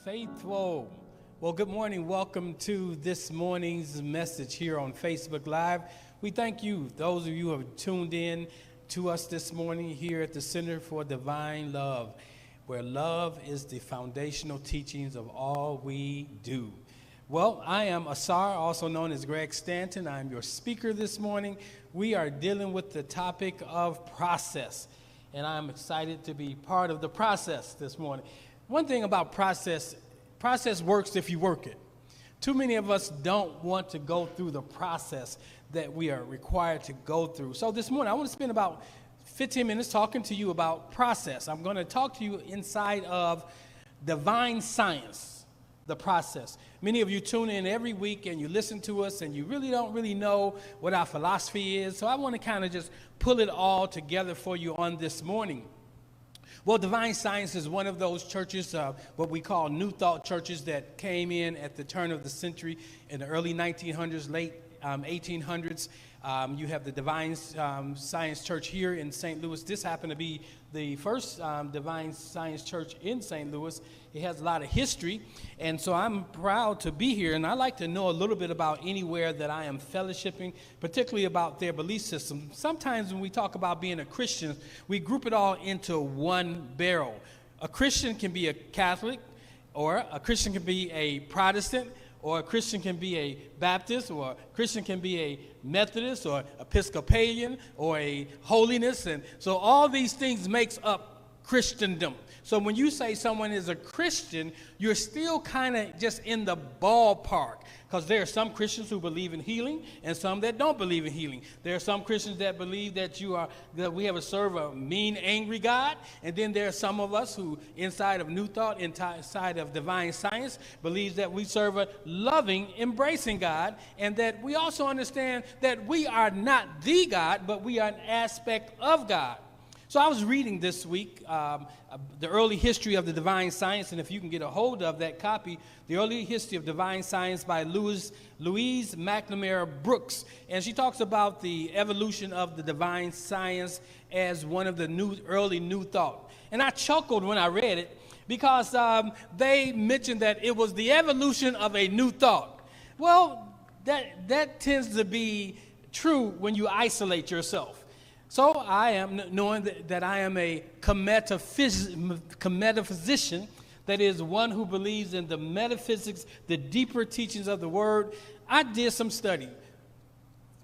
Faithful. Well, good morning. Welcome to this morning's message here on Facebook Live. We thank you, those of you who have tuned in to us this morning here at the Center for Divine Love, where love is the foundational teachings of all we do. Well, I am Asar, also known as Greg Stanton. I'm your speaker this morning. We are dealing with the topic of process, and I'm excited to be part of the process this morning. One thing about process works if you work it. Too many of us don't want to go through the process that we are required to go through. So this morning, I want to spend about 15 minutes talking to you about process. I'm going to talk to you inside of divine science, the process. Many of you tune in every week and you listen to us and you don't really know what our philosophy is. So I want to kind of just pull it all together for you on this morning. Well, Divine Science is one of those churches, what we call New Thought churches that came in at the turn of the century in the early 1900s, late 1800s. You have the Divine Science Church here in St. Louis. This happened to be the first Divine Science Church in St. Louis. It has a lot of history, and so I'm proud to be here, and I like to know a little bit about anywhere that I am fellowshipping, particularly about their belief system. Sometimes when we talk about being a Christian, we group it all into one barrel. A Christian can be a Catholic, or a Christian can be a Protestant, or a Christian can be a Baptist, or a Christian can be a Methodist, or Episcopalian, or a holiness. And so all these things makes up Christendom. So when you say someone is a Christian, you're still kind of just in the ballpark, because there are some Christians who believe in healing and some that don't believe in healing. There are some Christians that believe that we have to serve a mean, angry God, and then there are some of us who, inside of New Thought, inside of Divine Science, believes that we serve a loving, embracing God, and that we also understand that we are not the God, but we are an aspect of God. So I was reading this week the early history of the Divine Science, and if you can get a hold of that copy, the early history of Divine Science by Louise McNamara Brooks, and she talks about the evolution of the Divine Science as one of the early New Thought. And I chuckled when I read it because they mentioned that it was the evolution of a new thought. Well, that tends to be true when you isolate yourself. So I am, knowing that I am a metaphysician, that is one who believes in the metaphysics, the deeper teachings of the Word, I did some study.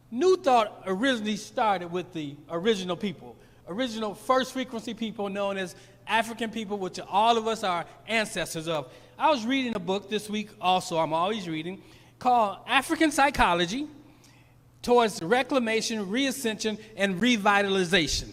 New Thought originally started with the original people, original first frequency people known as African people, which all of us are ancestors of. I was reading a book this week also, I'm always reading, called African Psychology Towards Reclamation, Reascension, and Revitalization,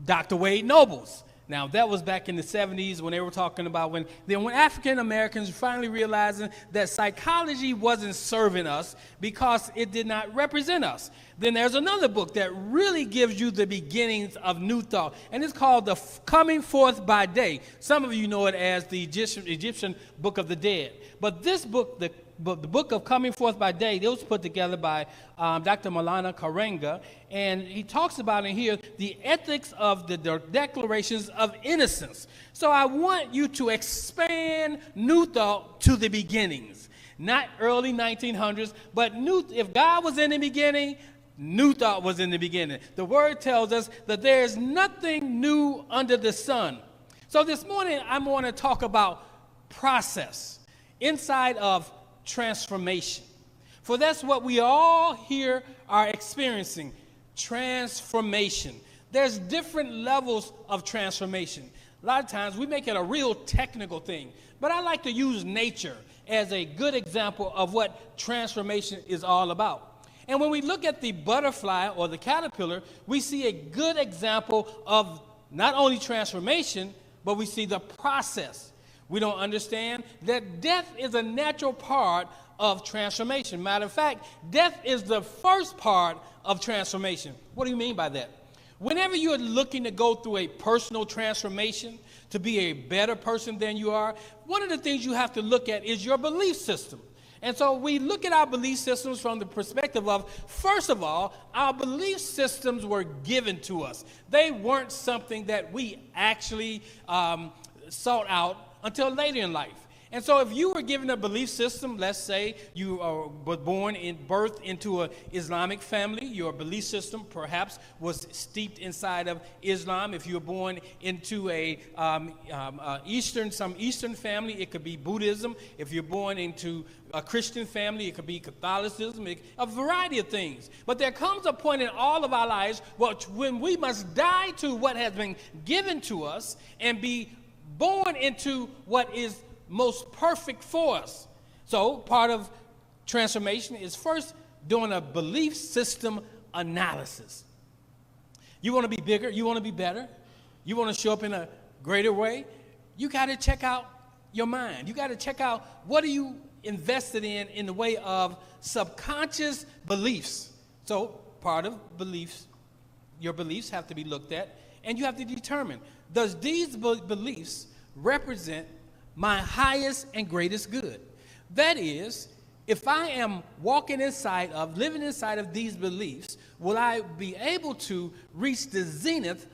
Dr. Wade Nobles. Now, that was back in the 70s when they were talking about when African Americans finally realizing that psychology wasn't serving us because it did not represent us. Then there's another book that really gives you the beginnings of New Thought, and it's called The Coming Forth by Day. Some of you know it as the Egyptian Book of the Dead. But this book, the Book of Coming Forth by Day, it was put together by Dr. Malana Karenga, and he talks about in here the ethics of the declarations of innocence. So I want you to expand New Thought to the beginnings, not early 1900s, but if God was in the beginning, New Thought was in the beginning. The Word tells us that there is nothing new under the sun. So this morning, I'm going to talk about process inside of transformation. For that's what we all here are experiencing, transformation. There's different levels of transformation. A lot of times we make it a real technical thing, but I like to use nature as a good example of what transformation is all about. And when we look at the butterfly or the caterpillar, we see a good example of not only transformation, but we see the process. We don't understand that death is a natural part of transformation. Matter of fact, death is the first part of transformation. What do you mean by that? Whenever you're looking to go through a personal transformation, to be a better person than you are, one of the things you have to look at is your belief system. And so we look at our belief systems from the perspective of, first of all, our belief systems were given to us. They weren't something that we actually sought out until later in life. And so if you were given a belief system, let's say you were born in birth into an Islamic family, your belief system perhaps was steeped inside of Islam. If you were born into some Eastern family, it could be Buddhism. If you're born into a Christian family, it could be Catholicism, a variety of things. But there comes a point in all of our lives when we must die to what has been given to us and be born into what is most perfect for us. So part of transformation is first doing a belief system analysis. You want to be bigger, you want to be better, you want to show up in a greater way, you got to check out your mind. You got to check out what are you invested in the way of subconscious beliefs. So part of beliefs, your beliefs have to be looked at, and you have to determine, does these beliefs represent my highest and greatest good? That is, if I am living inside of these beliefs, will I be able to reach the zenith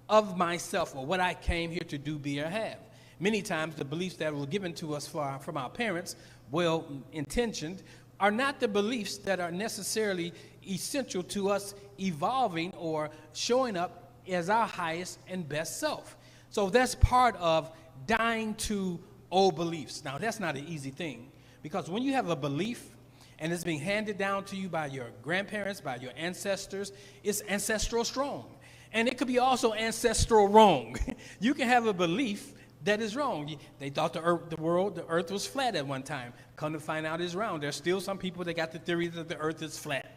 of myself or what I came here to do, be, or have? Many times the beliefs that were given to us from our parents, well-intentioned, are not the beliefs that are necessarily essential to us evolving or showing up as our highest and best self. So that's part of dying to old beliefs. Now, that's not an easy thing, because when you have a belief and it's being handed down to you by your grandparents, by your ancestors, it's ancestral strong. And it could be also ancestral wrong. You can have a belief that is wrong. They thought the earth was flat at one time. Come to find out it's round. There's still some people that got the theory that the earth is flat.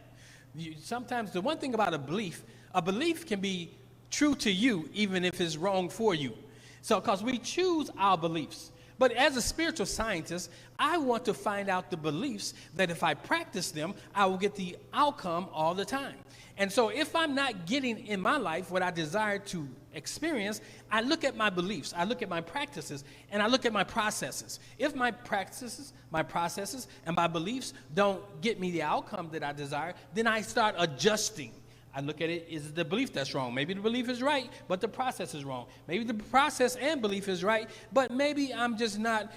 Sometimes the one thing about a belief can be true to you even if it's wrong for you. So, because we choose our beliefs. But as a spiritual scientist, I want to find out the beliefs that if I practice them, I will get the outcome all the time. And so if I'm not getting in my life what I desire to experience, I look at my beliefs, I look at my practices, and I look at my processes. If my practices, my processes, and my beliefs don't get me the outcome that I desire, then I start adjusting. I look at it, is it the belief that's wrong? Maybe the belief is right, but the process is wrong. Maybe the process and belief is right, but maybe I'm just not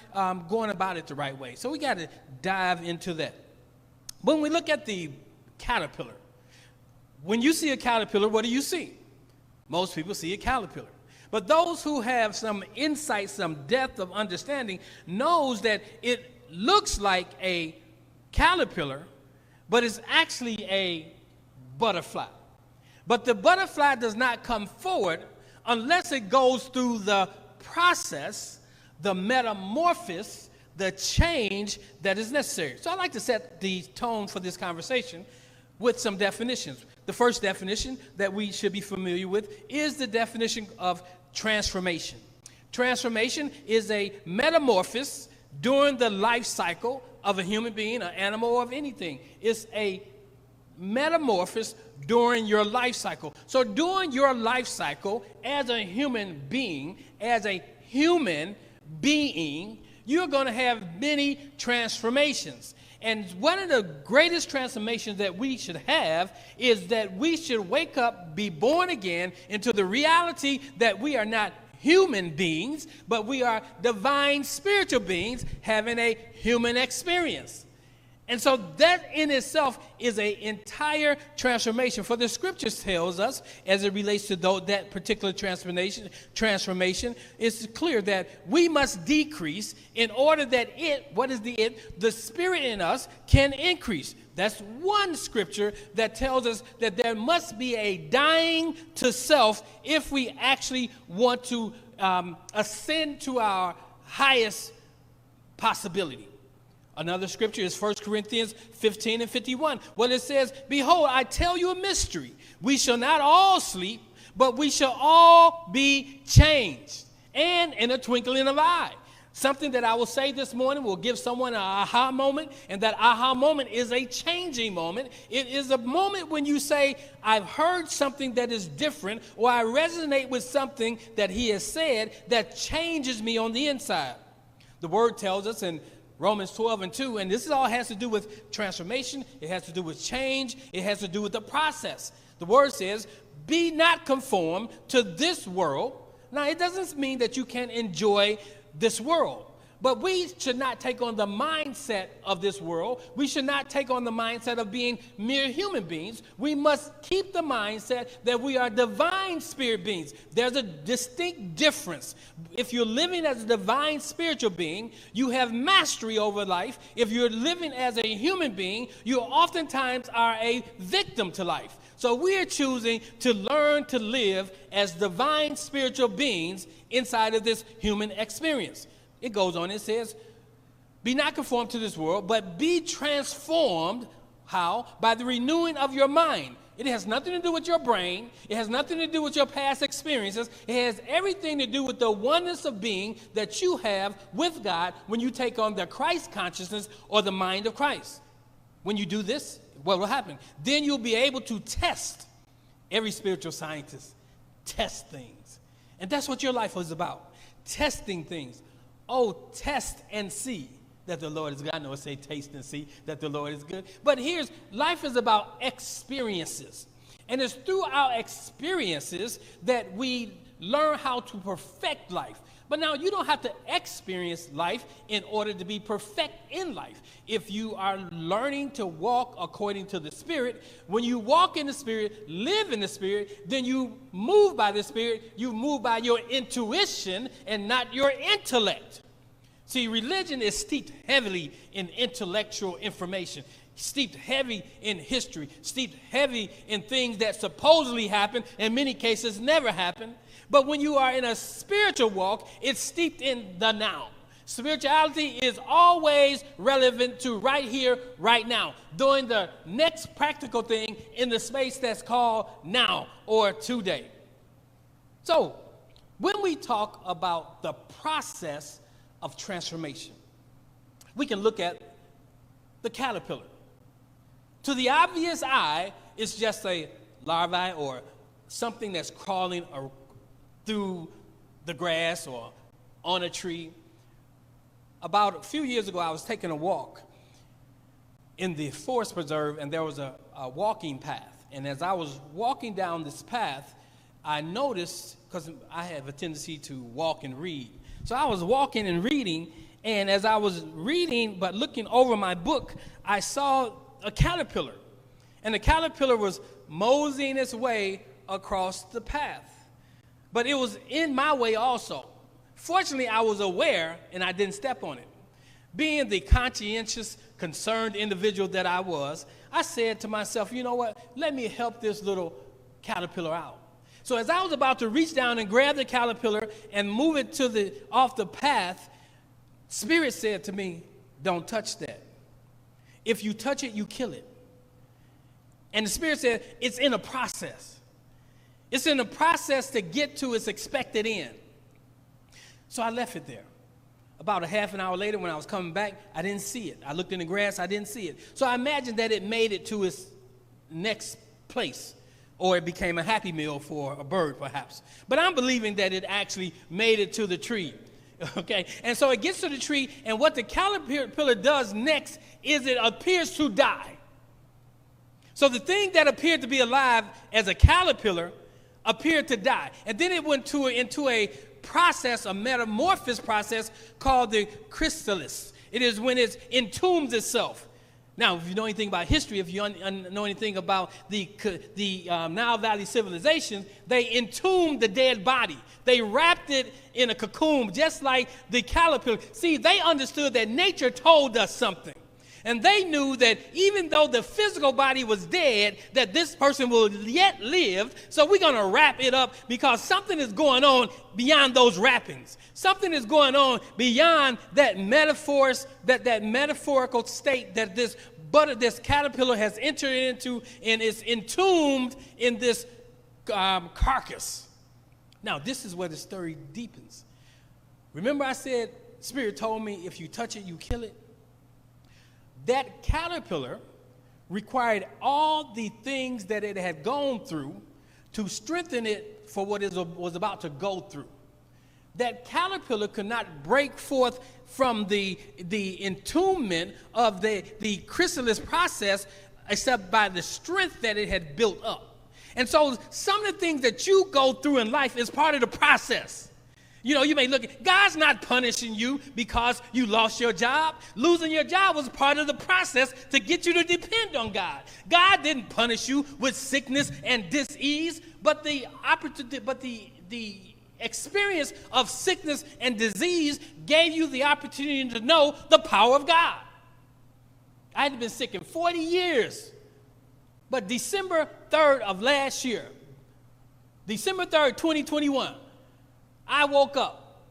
going about it the right way. So we got to dive into that. When we look at the caterpillar, when you see a caterpillar, what do you see? Most people see a caterpillar. But those who have some insight, some depth of understanding, knows that it looks like a caterpillar, but it's actually a butterfly. But the butterfly does not come forward unless it goes through the process, the metamorphosis, the change that is necessary. So I'd like to set the tone for this conversation with some definitions. The first definition that we should be familiar with is the definition of transformation. Transformation is a metamorphosis during the life cycle of a human being, an animal, or of anything. It's a metamorphosis during your life cycle. So during your life cycle, as a human being, you're going to have many transformations. And one of the greatest transformations that we should have is that we should wake up, be born again into the reality that we are not human beings, but we are divine spiritual beings having a human experience. And so that in itself is an entire transformation. For the scriptures tells us, as it relates to that particular transformation, it's clear that we must decrease in order that the spirit in us can increase. That's one scripture that tells us that there must be a dying to self if we actually want to ascend to our highest possibility. Another scripture is 1 Corinthians 15 and 51. Well, it says, "Behold, I tell you a mystery. We shall not all sleep, but we shall all be changed, and in a twinkling of an eye." Something that I will say this morning will give someone an aha moment, and that aha moment is a changing moment. It is a moment when you say, I've heard something that is different, or I resonate with something that he has said that changes me on the inside. The word tells us in Romans 12 and 2, and this all has to do with transformation. It has to do with change. It has to do with the process. The word says, be not conformed to this world. Now, it doesn't mean that you can't enjoy this world, But we should not take on the mindset of this world. We should not take on the mindset of being mere human beings. We must keep the mindset that we are divine spirit beings. There's a distinct difference. If you're living as a divine spiritual being, you have mastery over life. If you're living as a human being, you oftentimes are a victim to life. So we are choosing to learn to live as divine spiritual beings inside of this human experience. It goes on, it says, be not conformed to this world, but be transformed. How? By the renewing of your mind. It has nothing to do with your brain. It has nothing to do with your past experiences. It has everything to do with the oneness of being that you have with God when you take on the Christ consciousness or the mind of Christ. When you do this, what will happen? Then you'll be able to test. Every spiritual scientist test things. And that's what your life is about, testing things. Oh, test and see that the Lord is good. I know it say taste and see that the Lord is good. But life is about experiences. And it's through our experiences that we learn how to perfect life. But now you don't have to experience life in order to be perfect in life. If you are learning to walk according to the Spirit, when you walk in the Spirit, live in the Spirit, then you move by the Spirit. You move by your intuition and not your intellect. See, religion is steeped heavily in intellectual information, steeped heavy in history, steeped heavy in things that supposedly happen, in many cases never happen. But when you are in a spiritual walk, it's steeped in the now. Spirituality is always relevant to right here, right now, doing the next practical thing in the space that's called now or today. So, when we talk about the process of transformation, we can look at the caterpillar. To the obvious eye, it's just a larvae or something that's crawling through the grass or on a tree. About a few years ago, I was taking a walk in the forest preserve, and there was a walking path. And as I was walking down this path, I noticed, because I have a tendency to walk and read. So I was walking and reading, and as I was reading but looking over my book, I saw a caterpillar. And the caterpillar was moseying its way across the path. But it was in my way also. Fortunately, I was aware and I didn't step on it. Being the conscientious, concerned individual that I was, I said to myself, you know what? Let me help this little caterpillar out. So as I was about to reach down and grab the caterpillar and move it off the path, Spirit said to me, don't touch that. If you touch it, you kill it. And the Spirit said, it's in a process. It's in the process to get to its expected end. So I left it there. About a half an hour later, when I was coming back, I didn't see it. I looked in the grass, I didn't see it. So I imagined that it made it to its next place, or it became a happy meal for a bird, perhaps. But I'm believing that it actually made it to the tree. Okay? And so it gets to the tree, and what the caterpillar does next is it appears to die. So the thing that appeared to be alive as a caterpillar appeared to die. And then it went into a process, a metamorphosis process called the Chrysalis. It is when it entombs itself. Now, if you know anything about history, if you know anything about the Nile Valley civilization, they entombed the dead body. They wrapped it in a cocoon, just like the caterpillar. See, they understood that nature told us something. And they knew that even though the physical body was dead, that this person will yet live. So we're going to wrap it up because something is going on beyond those wrappings. Something is going on beyond that metaphorical state that this caterpillar has entered into and is entombed in this carcass. Now, this is where the story deepens. Remember I said, Spirit told me if you touch it, you kill it? That caterpillar required all the things that it had gone through to strengthen it for what it was about to go through. That caterpillar could not break forth from the entombment of the chrysalis process except by the strength that it had built up. And so some of the things that you go through in life is part of the process. You know, you may look at, God's not punishing you because you lost your job. Losing your job was part of the process to get you to depend on God. God didn't punish you with sickness and disease, but the experience of sickness and disease gave you the opportunity to know the power of God. I had been sick in 40 years, but December 3rd of last year, December 3rd, 2021, I woke up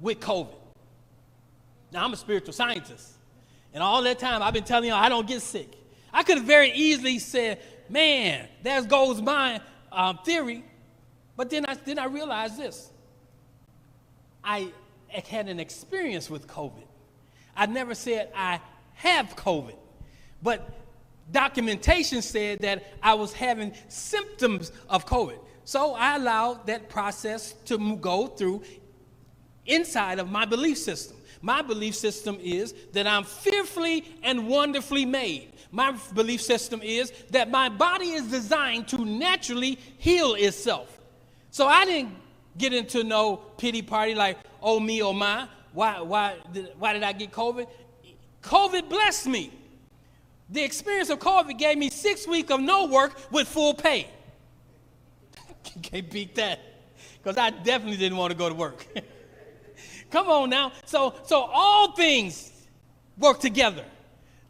with COVID. Now, I'm a spiritual scientist, and all that time I've been telling you I don't get sick. I could have very easily said, man, there goes my theory, but then I realized this. I had an experience with COVID. I never said I have COVID, but documentation said that I was having symptoms of COVID. So I allowed that process to go through inside of my belief system. My belief system is that I'm fearfully and wonderfully made. My belief system is that my body is designed to naturally heal itself. So I didn't get into no pity party like, oh me, oh my, why did I get COVID? COVID blessed me. The experience of COVID gave me 6 weeks of no work with full pay. Can't beat that, because I definitely didn't want to go to work. Come on now. So all things work together,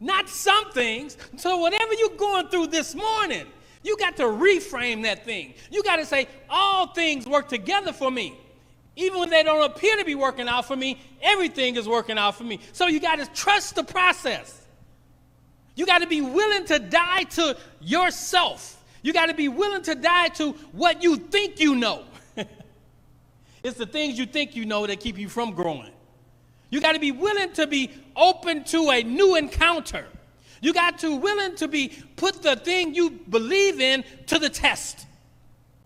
not some things. So whatever you're going through this morning, you got to reframe that thing. You got to say, all things work together for me. Even when they don't appear to be working out for me, everything is working out for me. So you got to trust the process. You got to be willing to die to yourself. You got to be willing to die to what you think you know. It's the things you think you know that keep you from growing. You got to be willing to be open to a new encounter. You got to willing to be put the thing you believe in to the test.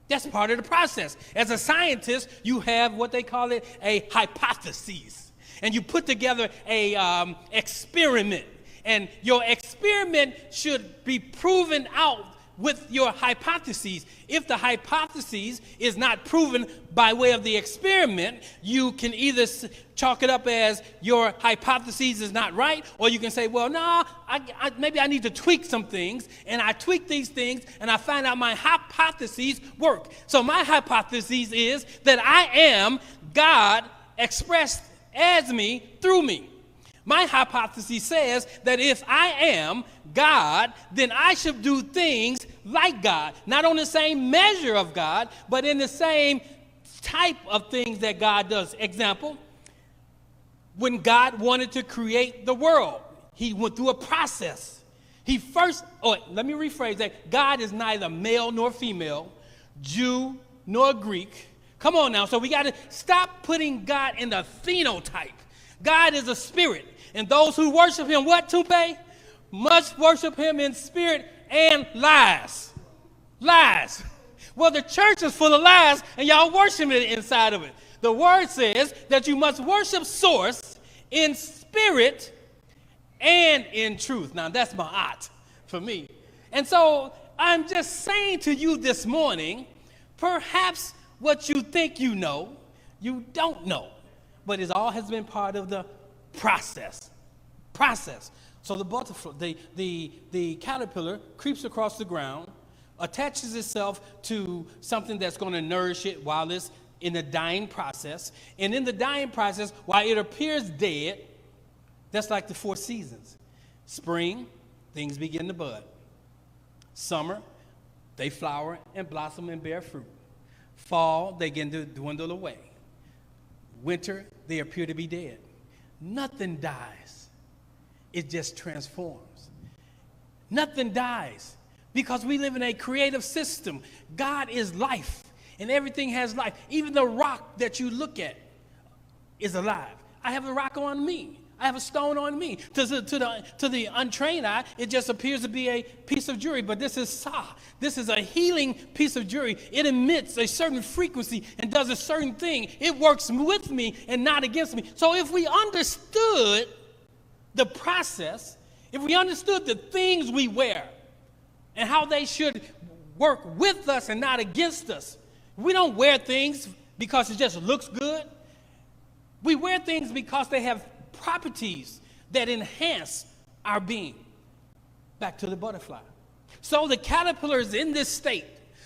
That's part of the process. As a scientist, you have what they call it a hypothesis. And you put together a experiment. And your experiment should be proven out with your hypotheses. If the hypothesis is not proven by way of the experiment, you can either chalk it up as your hypothesis is not right, or you can say, well, no, maybe I need to tweak some things, and I tweak these things, and I find out my hypotheses work. So my hypothesis is that I am God expressed as me through me. My hypothesis says that if I am God, then I should do things like God. Not on the same measure of God, but in the same type of things that God does. Example, when God wanted to create the world, he went through a process. Let me rephrase that. God is neither male nor female, Jew nor Greek. Come on now. So we got to stop putting God in the phenotype. God is a spirit. And those who worship him, what, Tupe? Must worship him in spirit and lies. Lies. Well, the church is full of lies, and y'all worship it inside of it. The word says that you must worship source in spirit and in truth. Now, that's my art for me. And so I'm just saying to you this morning, perhaps what you think you know, you don't know. But it all has been part of the process. So the butterfly, the caterpillar creeps across the ground, attaches itself to something that's going to nourish it while it's in the dying process. And in the dying process, while it appears dead, that's like the 4 seasons. Spring, things begin to bud. Summer, they flower and blossom and bear fruit. Fall, they begin to dwindle away. Winter, they appear to be dead. Nothing dies. It just transforms. Nothing dies because we live in a creative system. God is life, and everything has life. Even the rock that you look at is alive. I have a rock on me. I have a stone on me. To the untrained eye, it just appears to be a piece of jewelry, but this is Sa. This is a healing piece of jewelry. It emits a certain frequency and does a certain thing. It works with me and not against me. So if we understood the process, if we understood the things we wear and how they should work with us and not against us, we don't wear things because it just looks good. We wear things because they have properties that enhance our being. Back to the butterfly. So the caterpillar is in this state,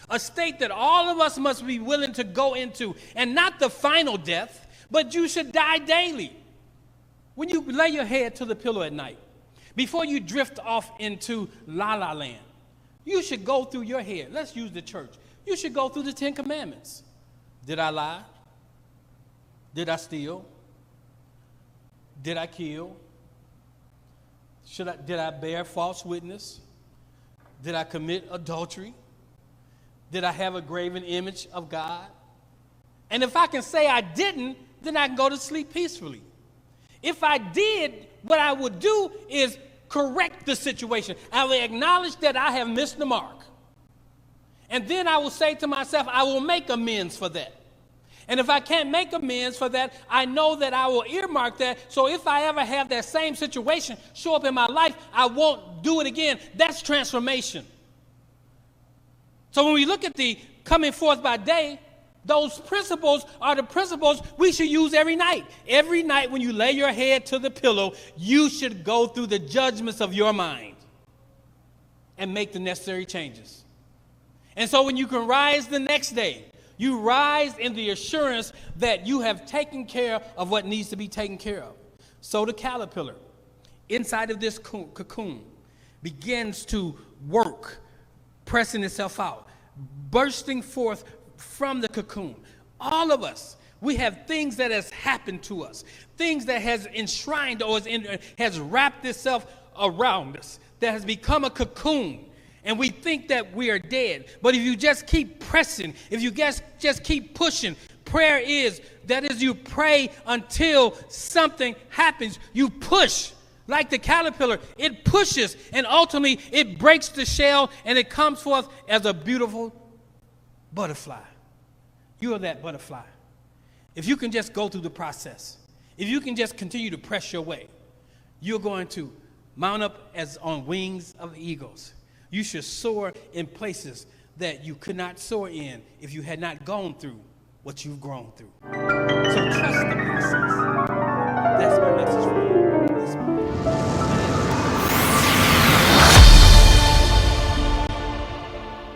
a state that all of us must be willing to go into, and not the final death, but you should die daily. When you lay your head to the pillow at night, before you drift off into la-la land, you should go through your head. Let's use the church. You should go through the 10 Commandments. Did I lie? Did I steal? Did I kill? Did I bear false witness? Did I commit adultery? Did I have a graven image of God? And if I can say I didn't, then I can go to sleep peacefully. If I did, what I would do is correct the situation. I will acknowledge that I have missed the mark. And then I will say to myself, I will make amends for that. And if I can't make amends for that, I know that I will earmark that. So if I ever have that same situation show up in my life, I won't do it again. That's transformation. So when we look at the coming forth by day, those principles are the principles we should use every night. Every night when you lay your head to the pillow, you should go through the judgments of your mind and make the necessary changes. And so when you can rise the next day, you rise in the assurance that you have taken care of what needs to be taken care of. So the caterpillar, inside of this cocoon, begins to work, pressing itself out, bursting forth from the cocoon. All of us, we have things that has happened to us, things that has enshrined or has wrapped itself around us, that has become a cocoon. And we think that we are dead. But if you just keep pressing, if you just keep pushing, prayer is, that is, you pray until something happens. You push. Like the caterpillar, it pushes, and ultimately it breaks the shell, and it comes forth as a beautiful butterfly. You are that butterfly. If you can just go through the process, if you can just continue to press your way, you're going to mount up as on wings of eagles. You should soar in places that you could not soar in if you had not gone through what you've grown through. So trust the process.